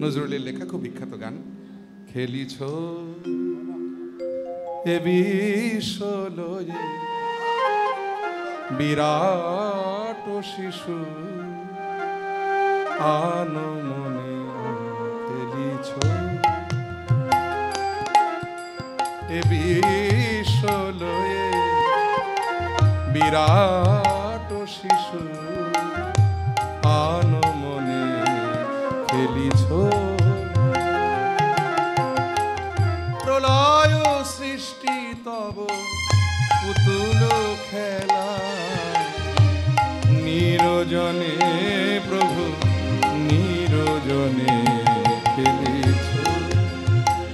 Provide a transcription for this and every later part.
নজরুলের লেখা খুব বিখ্যাত গান। খেলিছ এ বিশ্বলয়ে বিরাট শিশু আনমনে খেলিছ এ বিশ্বলয়ে বিরাট শিশু আনমনে খেলিছ প্রলয় সৃষ্টি তব পুতুল খেলা নিরজনে প্রভু নিরজনে খেলিছ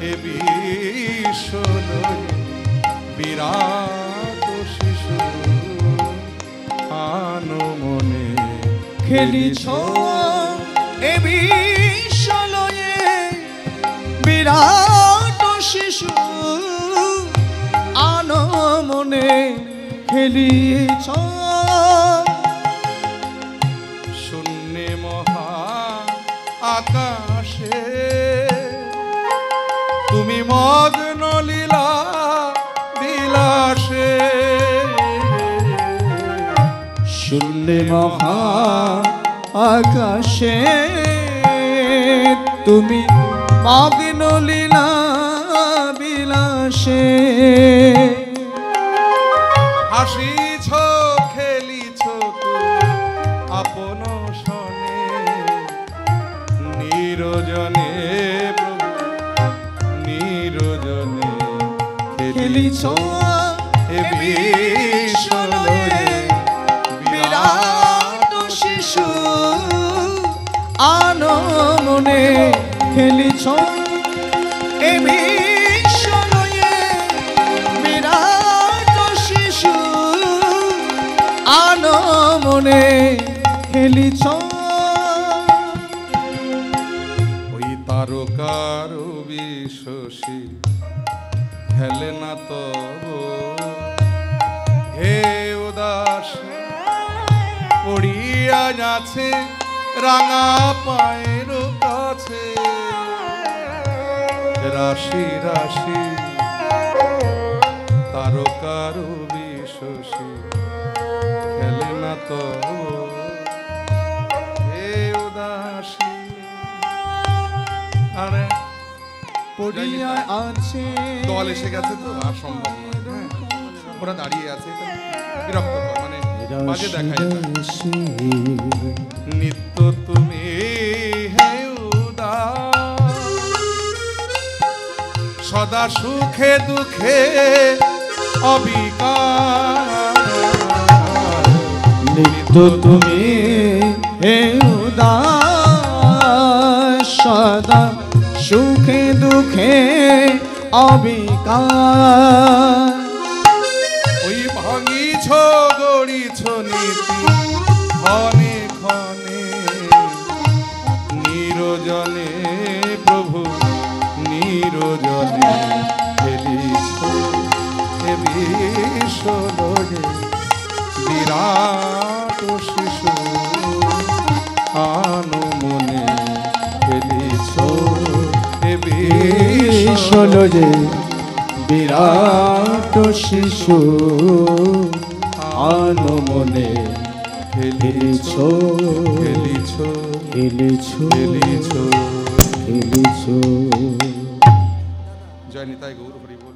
এ বিশ্বলয়ে বিরাট শিশু আনমনে খেলিছ এ বিশ্বলয়ে বিরাট শিশু আনমনে খেলিছ শূন্যে মহা আকাশে তুমি মগ্ন লীলা বিলাসে শূন্যে মহা আকাশে তুমি মগ্ন লীলা বিলাসে হাসিছ খেলিছ আপন শনে নিরজনে প্রভু নিরজনে খেলিছ এ বিশ্বলয়ে বিরাট শিশু আনমনে খেলিছ এ বিশ্বলয়ে বিরাট শিশু আনমনে খেলিছ ওই তারকার বিশ্বসী খেলে না তব হে উদাস পড়িয়া যাচ্ছে রাঙা পায়ের কাছে রাশি রাশি তারকার বিশ্বসী খেলে না তব হে উদাসী। আরে পড়িয়া আছে দল এসে গেছে তো আর সম্ভব নয়। ওরা দাঁড়িয়ে আছে বিরক্তকর, মানে বাজে দেখায়। নিত্য তুমি হে উদাস সদা সুখে দুঃখে অবিকার নিত্য তুমি হে উদাস সদা সুখে দুঃখে অবিকার ওই ভাঙিছ গড়িছ নীতি ক্ষণে ক্ষণে নিরজনে প্রভু নিরজনে খেলিছ এ বিশ্বলয়ে বিরাট শিশু আনমনে খেলিছ এ বিশ্বলয়ে বিরাট শিশু আনমনে খেলিছ খেলিছ খেলিছ খেলিছ। খেলিছ। জয় নিতাই গৌর হরি বল।